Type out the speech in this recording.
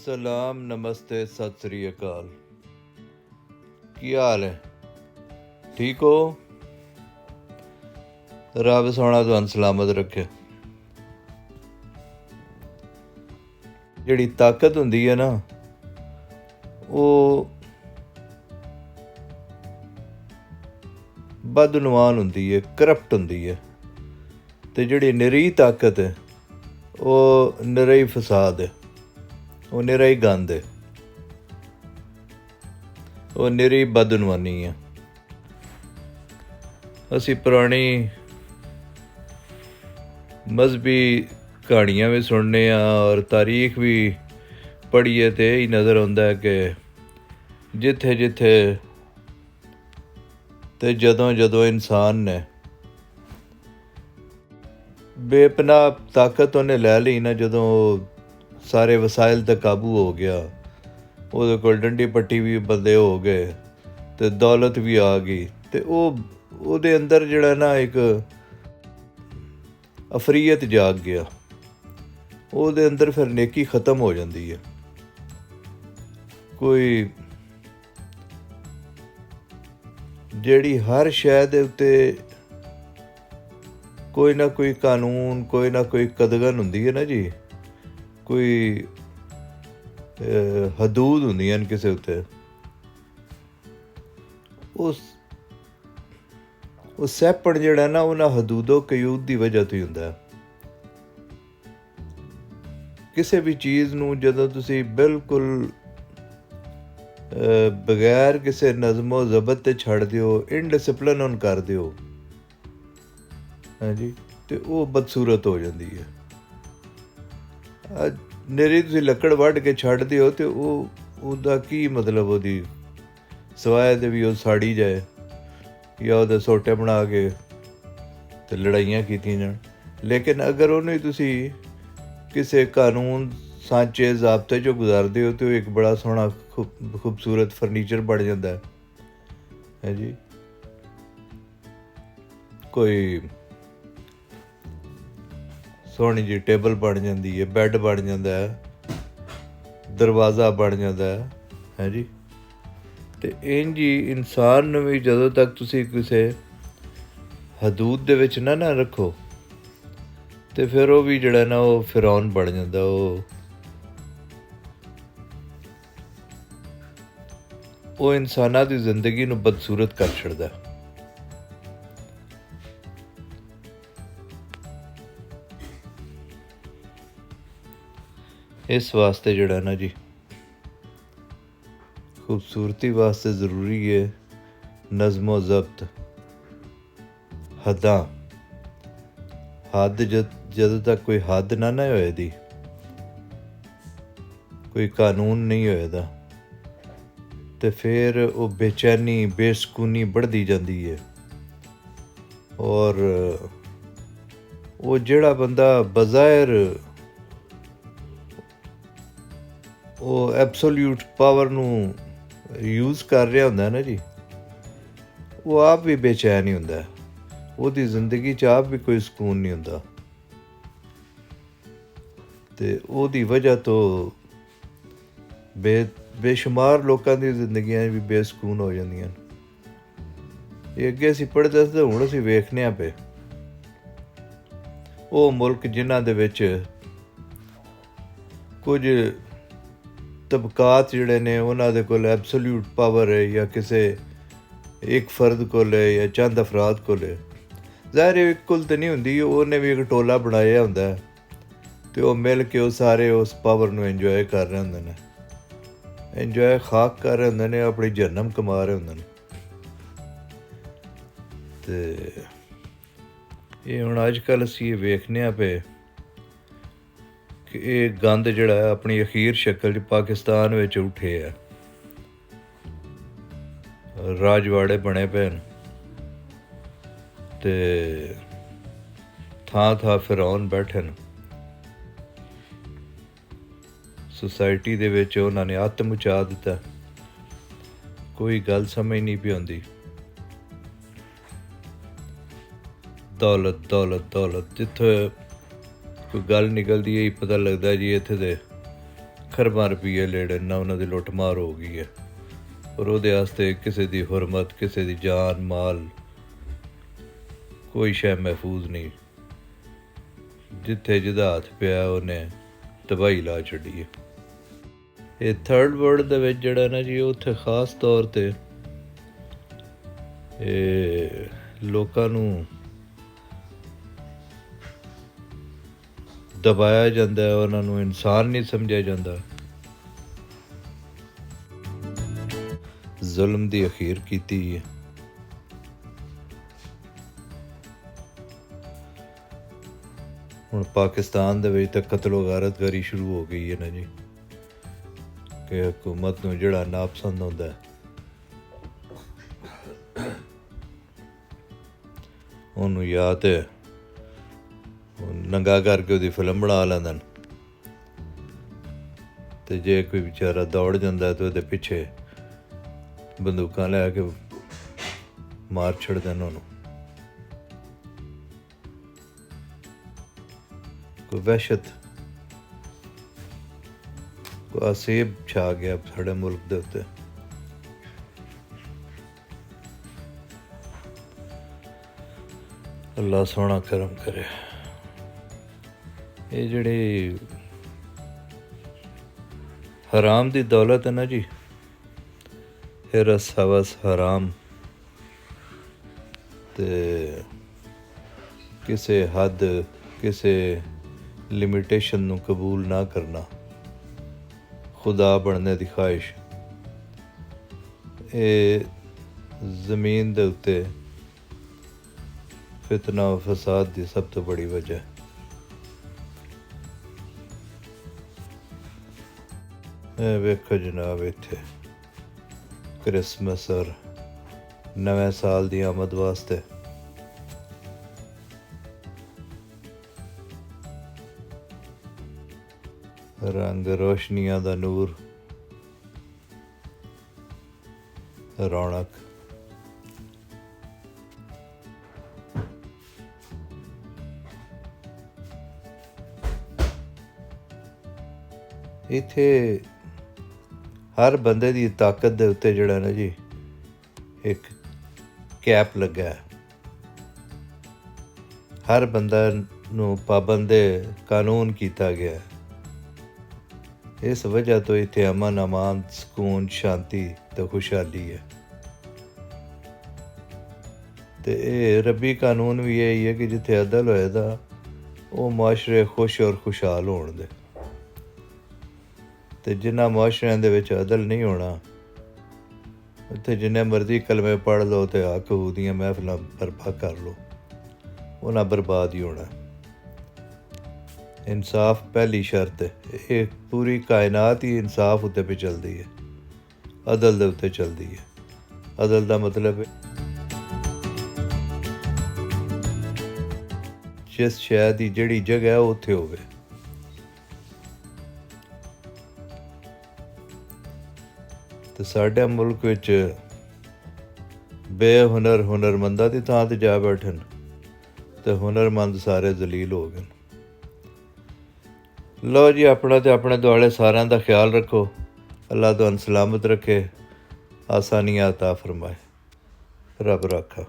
ਸਲਾਮ ਨਮਸਤੇ ਸਤਿ ਸ੍ਰੀ ਅਕਾਲ। ਕੀ ਹਾਲ ਹੈ? ਠੀਕ ਹੋ? ਰੱਬ ਸੋਹਣਾ ਤੁਹਾਨੂੰ ਸਲਾਮਤ ਰੱਖੇ। ਜਿਹੜੀ ਤਾਕਤ ਹੁੰਦੀ ਹੈ ਨਾ, ਉਹ ਬਦਨੁਮਾਨ ਹੁੰਦੀ ਹੈ, ਕਰਪਟ ਹੁੰਦੀ ਹੈ। ਅਤੇ ਜਿਹੜੀ ਨਿਰੀ ਤਾਕਤ ਹੈ ਉਹ ਨਿਰਾ ਹੀ ਫਸਾਦ ਹੈ, ਉਹ ਨਿਰਾ ਹੀ ਗੰਦ ਹੈ, ਉਹ ਨਿਰੀ ਬਦਨੁਮਾਨੀ ਹੈ। ਅਸੀਂ ਪੁਰਾਣੀ ਮਜ਼ਹਬੀ ਕਹਾਣੀਆਂ ਵੀ ਸੁਣਨੇ ਹਾਂ ਔਰ ਤਾਰੀਖ ਵੀ ਪੜ੍ਹੀਏ ਤਾਂ ਇਹੀ ਨਜ਼ਰ ਆਉਂਦਾ ਕਿ ਜਿੱਥੇ ਜਿੱਥੇ ਅਤੇ ਜਦੋਂ ਇਨਸਾਨ ਨੇ ਬੇਪਨਾਹ ਤਾਕਤ ਉਹਨੇ ਲੈ ਲਈ ਨਾ, ਜਦੋਂ ਸਾਰੇ ਵਸਾਇਲ 'ਤੇ ਕਾਬੂ ਹੋ ਗਿਆ, ਉਹਦੇ ਕੋਲ ਡੰਡੀ ਪੱਟੀ ਵੀ ਬੰਦੇ ਹੋ ਗਏ ਅਤੇ ਦੌਲਤ ਵੀ ਆ ਗਈ, ਅਤੇ ਉਹਦੇ ਅੰਦਰ ਜਿਹੜਾ ਨਾ ਇੱਕ ਅਫਰੀਅਤ ਜਾਗ ਗਿਆ, ਉਹਦੇ ਅੰਦਰ ਫਿਰ ਨੇਕੀ ਖ਼ਤਮ ਹੋ ਜਾਂਦੀ ਹੈ। ਕੋਈ ਜਿਹੜੀ ਹਰ ਸ਼ੈ ਦੇ ਉੱਤੇ ਕੋਈ ਨਾ ਕੋਈ ਕਾਨੂੰਨ, ਕੋਈ ਨਾ ਕੋਈ ਕਦਗਨ ਹੁੰਦੀ ਹੈ ਨਾ ਜੀ, ਕੋਈ ਹਦੂਦ ਹੁੰਦੀਆਂ ਨੇ ਕਿਸੇ ਉੱਤੇ, ਉਹ ਸਹਿਪਣ ਜਿਹੜਾ ਨਾ ਉਹਨਾਂ ਹਦੂਦੋ ਕਯੂਦ ਦੀ ਵਜ੍ਹਾ ਤੋਂ ਹੀ ਹੁੰਦਾ। ਕਿਸੇ ਵੀ ਚੀਜ਼ ਨੂੰ ਜਦੋਂ ਤੁਸੀਂ ਬਿਲਕੁਲ ਬਗੈਰ ਕਿਸੇ ਨਜ਼ਮੋ ਜ਼ਬਤ 'ਤੇ ਛੱਡ ਦਿਓ, ਇਨਡਿਸਿਪਲਿਨ ਹੁਣ ਕਰ ਦਿਓ, ਹਾਂਜੀ, ਅਤੇ ਉਹ ਬਦਸੂਰਤ ਹੋ ਜਾਂਦੀ ਹੈ। ਨਿਰੀ ਤੁਸੀਂ ਲੱਕੜ ਵੱਢ ਕੇ ਛੱਡ ਦਿਓ ਅਤੇ ਉਹਦਾ ਕੀ ਮਤਲਬ, ਉਹਦੀ ਸਵਾਏ ਦੇ ਵੀ ਉਹ ਸਾੜੀ ਜਾਏ ਜਾਂ ਉਹਦੇ ਸੋਟੇ ਬਣਾ ਕੇ ਅਤੇ ਲੜਾਈਆਂ ਕੀਤੀਆਂ ਜਾਣ। ਲੇਕਿਨ ਅਗਰ ਉਹਨੂੰ ਹੀ ਤੁਸੀਂ ਕਿਸੇ ਕਾਨੂੰਨ ਸਾਂਚੇ ਜ਼ਾਬਤੇ 'ਚੋਂ ਗੁਜ਼ਾਰਦੇ ਹੋ ਤਾਂ ਉਹ ਇੱਕ ਬੜਾ ਸੋਹਣਾ ਖੂਬਸੂਰਤ ਫਰਨੀਚਰ ਬਣ ਜਾਂਦਾ ਹੈ ਜੀ। ਕੋਈ ਸੋਹਣੀ ਜਿਹੀ ਟੇਬਲ ਬਣ ਜਾਂਦੀ ਹੈ, ਬੈੱਡ ਬਣ ਜਾਂਦਾ ਹੈ, ਦਰਵਾਜ਼ਾ ਬਣ ਜਾਂਦਾ ਹੈ ਜੀ। ਅਤੇ ਇੰਝ ਹੀ ਇਨਸਾਨ ਨੂੰ ਵੀ ਜਦੋਂ ਤੱਕ ਤੁਸੀਂ ਕਿਸੇ ਹਦੂਦ ਦੇ ਵਿੱਚ ਨਾ ਰੱਖੋ, ਅਤੇ ਫਿਰ ਉਹ ਵੀ ਜਿਹੜਾ ਨਾ ਉਹ ਫਿਰੌਨ ਬਣ ਜਾਂਦਾ, ਉਹ ਇਨਸਾਨਾਂ ਦੀ ਜ਼ਿੰਦਗੀ ਨੂੰ ਬਦਸੂਰਤ ਕਰ ਛੱਡਦਾ। ਇਸ ਵਾਸਤੇ ਜਿਹੜਾ ਨਾ ਜੀ, ਖੂਬਸੂਰਤੀ ਵਾਸਤੇ ਜ਼ਰੂਰੀ ਹੈ ਨਜ਼ਮੋ ਜ਼ਬਤ, ਹੱਦਾਂ। ਹੱਦ ਜਦੋਂ ਤੱਕ ਕੋਈ ਹੱਦ ਨਾ ਹੋਏ ਦੀ, ਕੋਈ ਕਾਨੂੰਨ ਨਹੀਂ ਹੋਏਦਾ, ਅਤੇ ਫਿਰ ਉਹ ਬੇਚੈਨੀ, ਬੇਸਕੂਨੀ बढ़ਦੀ ਜਾਂਦੀ ਹੈ। ਔਰ ਉਹ ਜਿਹੜਾ ਬੰਦਾ ਬਜ਼ਾਹਿਰ ਉਹ ਐਬਸੋਲਿਊਟ ਪਾਵਰ ਨੂੰ ਯੂਜ਼ ਕਰ ਰਿਹਾ ਹੁੰਦਾ ਨਾ ਜੀ, ਉਹ ਆਪ ਵੀ ਬੇਚੈਨ ਹੀ ਹੁੰਦਾ, ਉਹਦੀ ਜ਼ਿੰਦਗੀ 'ਚ ਆਪ ਵੀ ਕੋਈ ਸਕੂਨ ਨਹੀਂ ਹੁੰਦਾ, ਅਤੇ ਉਹਦੀ ਵਜ੍ਹਾ ਤੋਂ ਬੇਸ਼ੁਮਾਰ ਲੋਕਾਂ ਦੀ ਜ਼ਿੰਦਗੀਆਂ ਵੀ ਬੇਸਕੂਨ ਹੋ ਜਾਂਦੀਆਂ ਨੇ। ਇਹ ਅੱਗੇ ਅਸੀਂ ਪੜ੍ਹਦੇ ਸੀ, ਹੁਣ ਅਸੀਂ ਵੇਖਦੇ ਹਾਂ ਪਏ ਉਹ ਮੁਲਕ ਜਿਨ੍ਹਾਂ ਦੇ ਵਿੱਚ ਕੁਝ ਤਬਕਾਤ ਜਿਹੜੇ ਨੇ ਉਹਨਾਂ ਦੇ ਕੋਲ ਐਬਸੋਲਿਊਟ ਪਾਵਰ ਹੈ, ਜਾਂ ਕਿਸੇ ਇੱਕ ਫਰਦ ਕੋਲ ਹੈ ਜਾਂ ਚੰਦ ਅਫਰਾਦ ਕੋਲ ਹੈ। ਜ਼ਾਹਿਰ ਇੱਕ ਕੋਲ ਤਾਂ ਨਹੀਂ ਹੁੰਦੀ, ਉਹਨੇ ਵੀ ਇੱਕ ਟੋਲਾ ਬਣਾਇਆ ਹੁੰਦਾ ਅਤੇ ਉਹ ਮਿਲ ਕੇ ਉਹ ਸਾਰੇ ਉਸ ਪਾਵਰ ਨੂੰ ਇੰਜੋਏ ਕਰ ਰਹੇ ਹੁੰਦੇ ਨੇ, ਇੰਜੋਏ ਖਾਕ ਕਰ ਰਹੇ ਹੁੰਦੇ ਨੇ, ਆਪਣੀ ਜਹੰਨਮ ਕਮਾ ਰਹੇ ਹੁੰਦੇ ਨੇ। ਅਤੇ ਇਹ ਹੁਣ ਅੱਜ ਕੱਲ੍ਹ ਅਸੀਂ ਇਹ ਵੇਖਦੇ ਹਾਂ ਪਏ ਕਿ ਇਹ ਗੰਦ ਜਿਹੜਾ ਹੈ ਆਪਣੀ ਅਖੀਰ ਸ਼ਕਲ 'ਚ ਪਾਕਿਸਤਾਨ ਵਿੱਚ ਉੱਠੇ ਹੈ। ਰਾਜਵਾੜੇ ਬਣੇ ਪਏ ਨੇ ਅਤੇ ਥਾਂ ਫਿਰੌਨ ਬੈਠੇ ਨੇ। ਸੁਸਾਇਟੀ ਦੇ ਵਿੱਚ ਉਹਨਾਂ ਨੇ ਅੱਤ ਮਚਾ ਦਿੱਤਾ, ਕੋਈ ਗੱਲ ਸਮਝ ਨਹੀਂ ਪਈ ਆਉਂਦੀ। ਦੌਲਤ ਜਿੱਥੇ ਕੋਈ ਗੱਲ ਨਿਕਲਦੀ ਹੈ ਪਤਾ ਲੱਗਦਾ ਜੀ ਇੱਥੇ ਦੇ ਖਰਬਾਂ ਰੁਪਈਏ ਲੈੜੇ ਨਾ ਉਹਨਾਂ ਦੀ ਲੁੱਟ ਮਾਰ ਹੋ ਗਈ ਹੈ। ਪਰ ਉਹਦੇ ਵਾਸਤੇ ਕਿਸੇ ਦੀ ਹੁਰਮਤ, ਕਿਸੇ ਦੀ ਜਾਨ ਮਾਲ, ਕੋਈ ਸ਼ੈ ਮਹਿਫੂਜ਼ ਨਹੀਂ। ਜਿੱਥੇ ਜਿਹਦਾ ਹੱਥ ਪਿਆ ਉਹਨੇ ਤਬਾਹੀ ਲਾ ਛੱਡੀ ਹੈ। ਇਹ ਥਰਡ ਵਰਲਡ ਦੇ ਵਿੱਚ ਜਿਹੜਾ ਨਾ ਜੀ, ਉੱਥੇ ਖ਼ਾਸ ਤੌਰ 'ਤੇ ਇਹ ਲੋਕਾਂ ਨੂੰ ਦਬਾਇਆ ਜਾਂਦਾ, ਉਹਨਾਂ ਨੂੰ ਇਨਸਾਨ ਨਹੀਂ ਸਮਝਿਆ ਜਾਂਦਾ। ਜ਼ੁਲਮ ਦੀ ਅਖੀਰ ਕੀਤੀ ਹੈ। ਹੁਣ ਪਾਕਿਸਤਾਨ ਦੇ ਵਿੱਚ ਤਾਂ ਕਤਲ ਗਾਰਤਗਰੀ ਸ਼ੁਰੂ ਹੋ ਗਈ ਹੈ ਨਾ ਜੀ, ਕਿ ਹਕੂਮਤ ਨੂੰ ਜਿਹੜਾ ਨਾਪਸੰਦ ਹੁੰਦਾ ਉਹਨੂੰ ਜਾਂ ਤੇ ਨੰਗਾ ਕਰਕੇ ਉਹਦੀ ਫਿਲਮ ਬਣਾ ਲੈਂਦੇ ਨੇ, ਤੇ ਜੇ ਕੋਈ ਵਿਚਾਰਾ ਦੌੜ ਜਾਂਦਾ ਤਾਂ ਉਹਦੇ ਪਿੱਛੇ ਬੰਦੂਕਾਂ ਲੈ ਕੇ ਮਾਰ ਛੱਡਦੇ ਨੇ ਉਹਨੂੰ। ਕੋਈ ਵਹਿਸ਼ਤ, ਕੋਈ ਅਸੇਬ ਛਾ ਗਿਆ ਸਾਡੇ ਮੁਲਕ ਦੇ ਉੱਤੇ। ਅੱਲਾ ਸੋਹਣਾ ਕਰਮ ਕਰੇ। ਇਹ ਜਿਹੜੀ ਹਰਾਮ ਦੀ ਦੌਲਤ ਹੈ ਨਾ ਜੀ, ਹਿਰਸ ਹਵਸ ਹਰਾਮ, ਤੇ ਕਿਸੇ ਹੱਦ, ਕਿਸੇ ਲਿਮਿਟੇਸ਼ਨ ਨੂੰ ਕਬੂਲ ਨਾ ਕਰਨਾ, ਖੁਦਾ ਬਣਨੇ ਦੀ ਖਾਹਿਸ਼, ਇਹ ਜ਼ਮੀਨ ਦੇ ਉੱਤੇ ਫਿਤਨਾ ਫਸਾਦ ਦੀ ਸਭ ਤੋਂ ਬੜੀ ਵਜ੍ਹਾ। ਇਹ ਵੇਖੋ ਜਨਾਬ, ਇੱਥੇ ਕ੍ਰਿਸਮਸ ਔਰ ਨਵੇਂ ਸਾਲ ਦੀ ਆਮਦ ਵਾਸਤੇ ਰੰਗ ਰੋਸ਼ਨੀਆਂ ਦਾ ਨੂਰ, ਰੌਣਕ। ਇੱਥੇ ਹਰ ਬੰਦੇ ਦੀ ਤਾਕਤ ਦੇ ਉੱਤੇ ਜਿਹੜਾ ਨਾ ਜੀ ਇੱਕ ਕੈਪ ਲੱਗਾ ਹੈ। ਹਰ ਬੰਦਾ ਨੂੰ ਪਾਬੰਦੇ ਕਾਨੂੰਨ ਕੀਤਾ ਗਿਆ ਹੈ। ਇਸ ਵਜ੍ਹਾ ਤੋਂ ਇੱਥੇ ਅਮਨ, ਅਮਾਨ, ਸਕੂਨ, ਸ਼ਾਂਤੀ ਤੇ ਖੁਸ਼ਹਾਲੀ ਹੈ। ਤੇ ਇਹ ਰੱਬੀ ਕਾਨੂੰਨ ਵੀ ਇਹੀ ਹੈ ਕਿ ਜਿੱਥੇ ਅਦਲ ਹੋਏਗਾ ਉਹ ਮੁਆਸ਼ਰੇ ਖੁਸ਼ ਔਰ ਖੁਸ਼ਹਾਲ ਹੋਣ ਦੇ, ਤੇ ਜਿਨ੍ਹਾਂ ਮੁਆਸ਼ਰਿਆਂ ਦੇ ਵਿੱਚ ਅਦਲ ਨਹੀਂ ਹੋਣਾ, ਉੱਥੇ ਜਿੰਨੇ ਮਰਜ਼ੀ ਕਲਮੇ ਪੜ੍ਹ ਲਓ ਤੇ ਹੱਕ ਦੀਆਂ ਮਹਿਫਲਾਂ ਬਰਪਾ ਕਰ ਲਓ, ਉਹਨਾਂ ਬਰਬਾਦ ਹੀ ਹੋਣਾ। ਇਨਸਾਫ ਪਹਿਲੀ ਸ਼ਰਤ ਹੈ। ਇਹ ਪੂਰੀ ਕਾਇਨਾਤ ਹੀ ਇਨਸਾਫ ਉੱਤੇ ਪੇ ਚੱਲਦੀ ਹੈ, ਅਦਲ ਦੇ ਉੱਤੇ ਚੱਲਦੀ ਹੈ। ਅਦਲ ਦਾ ਮਤਲਬ ਹੈ ਜਿਸ ਸ਼ੈ ਦੀ ਜਿਹੜੀ ਜਗ੍ਹਾ ਹੈ ਉਹ ਉੱਥੇ ਹੋਵੇ। ਤੇ ਸਾਡੇ ਮੁਲਕ ਵਿੱਚ ਬੇਹੁਨਰ ਹੁਨਰਮੰਦਾਂ ਦੀ ਥਾਂ ਤੇ ਜਾ ਬੈਠਣ ਤੇ ਹੁਨਰਮੰਦ ਸਾਰੇ ਜ਼ਲੀਲ ਹੋ ਗਏ। ਲਓ ਜੀ, ਆਪਣਾ ਤੇ ਆਪਣੇ ਦੁਆਲੇ ਸਾਰਿਆਂ ਦਾ ਖਿਆਲ ਰੱਖੋ। ਅੱਲਾ ਤੁਹਾਨੂੰ ਸਲਾਮਤ ਰੱਖੇ, ਆਸਾਨੀਆਂ ਅਤਾ ਫਰਮਾਏ। ਰੱਬ ਰਾਖਾ।